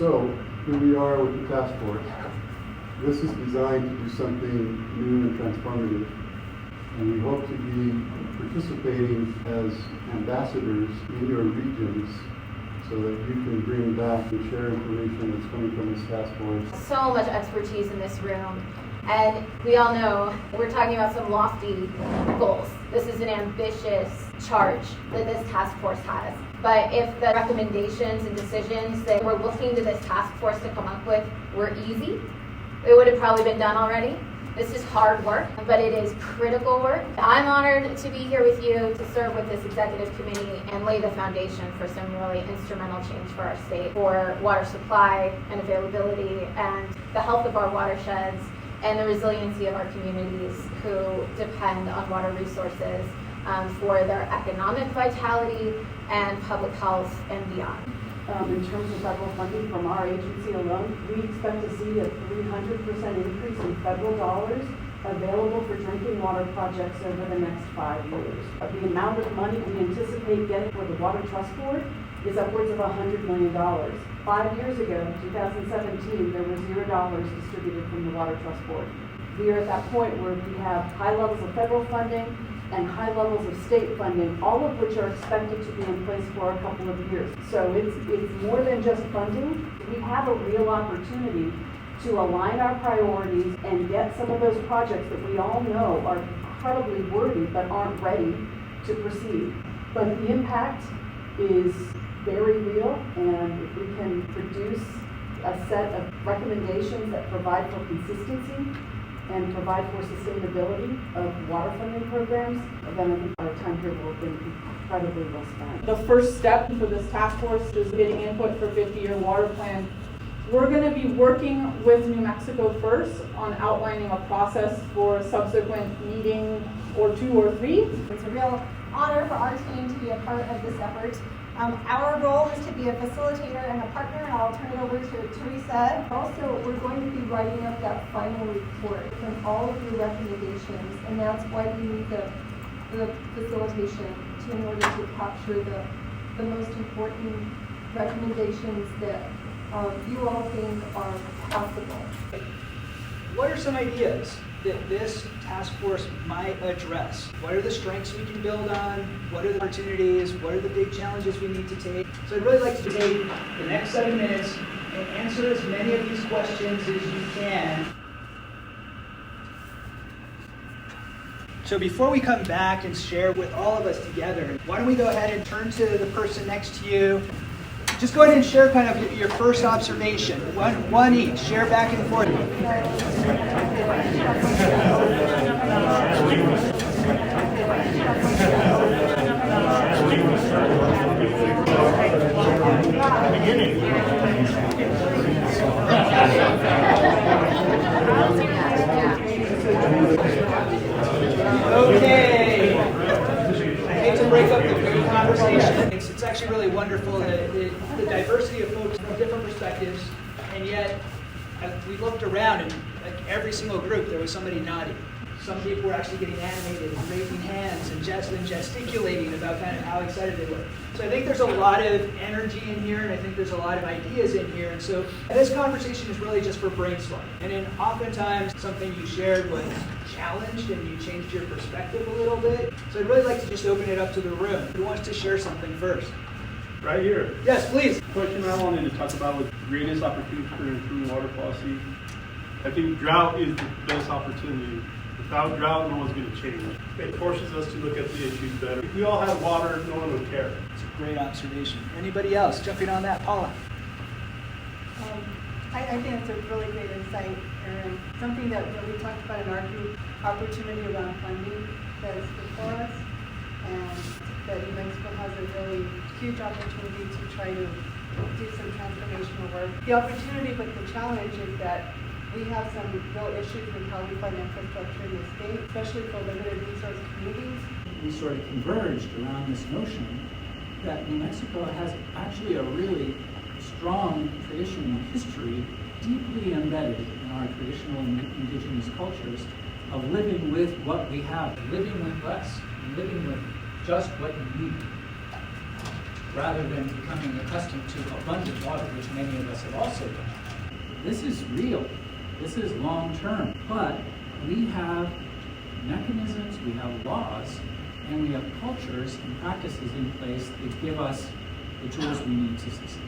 So, here we are with the task force. This is designed to do something new and transformative, and we hope to be participating as ambassadors in your regions so that you can bring back and share information that's coming from this task force. So much expertise in this room, and we all know we're talking about some lofty goals. This is an ambitious charge that this task force has. But if the recommendations and decisions that we're looking to this task force to come up with were easy, it would have probably been done already. This is hard work, but it is critical work. I'm honored to be here with you to serve with this executive committee and lay the foundation for some really instrumental change for our state, for water supply and availability and the health of our watersheds and the resiliency of our communities who depend on water resources for their economic vitality and public health and beyond. In terms of federal funding from our agency alone, we expect to see a 300% increase in federal dollars available for drinking water projects over the next 5 years. The amount of money we anticipate getting for the Water Trust Board is upwards of $100 million. 5 years ago, 2017, there were $0 distributed from the Water Trust Board. We are at that point where we have high levels of federal funding and high levels of state funding, all of which are expected to be in place for a couple of years. So it's more than just funding. We have a real opportunity to align our priorities and get some of those projects that we all know are incredibly worthy but aren't ready to proceed. But the impact is very real, and if we can produce a set of recommendations that provide for consistency and provide for sustainability of water funding programs, then I think our time here will have been incredibly well spent. The first step for this task force is getting input for 50-year water plan. We're going to be working with New Mexico first on outlining a process for a subsequent meeting or 2 or 3. It's a real honor for our team to be a part of this effort. Our role is to be a facilitator and a partner, and I'll turn it over to Teresa. Also, we're going to be writing up that final report from all of your recommendations, and that's why we need the facilitation in order to capture the most important recommendations that you all think are possible. What are some ideas that this task force might address? What are the strengths we can build on? What are the opportunities? What are the big challenges we need to take? So I'd really like to take the next 7 minutes and answer as many of these questions as you can. So before we come back and share with all of us together, why don't we go ahead and turn to the person next to you. Just go ahead and share kind of your first observation. One each. Share back and forth. Okay. I hate to break up the good conversation. It's actually really wonderful the diversity of folks from different perspectives, and yet we looked around and like every single group there was somebody nodding. Some people were actually getting animated and raising hands and gesticulating about kind of how excited they were. So I think there's a lot of energy in here, and I think there's a lot of ideas in here. And so this conversation is really just for brainstorming. And then oftentimes something you shared was challenged and you changed your perspective a little bit. So I'd really like to just open it up to the room. Who wants to share something first? Right here. Yes, please. The question I wanted to talk about was the greatest opportunity for improving water policy. I think drought is the best opportunity. Without drought, no one's going to change. It forces us to look at the issues better. If we all had water, no one would care. It's a great observation. Anybody else jumping on that? Paula. I think it's a really great insight, and something that we talked about in our group, opportunity around funding that is before us, and that New Mexico has a really huge opportunity to try to do some transformational work. The opportunity but the challenge is that we have some real issues with how we fund infrastructure in the state, especially for limited resource communities. We sort of converged around this notion that New Mexico has actually a really strong tradition and history deeply embedded in our traditional and indigenous cultures of living with what we have, living with less, and living with just what you need. rather than becoming accustomed to abundant water, which many of us have also done. This is real. This is long-term. But we have mechanisms, we have laws, and we have cultures and practices in place that give us the tools we need to succeed.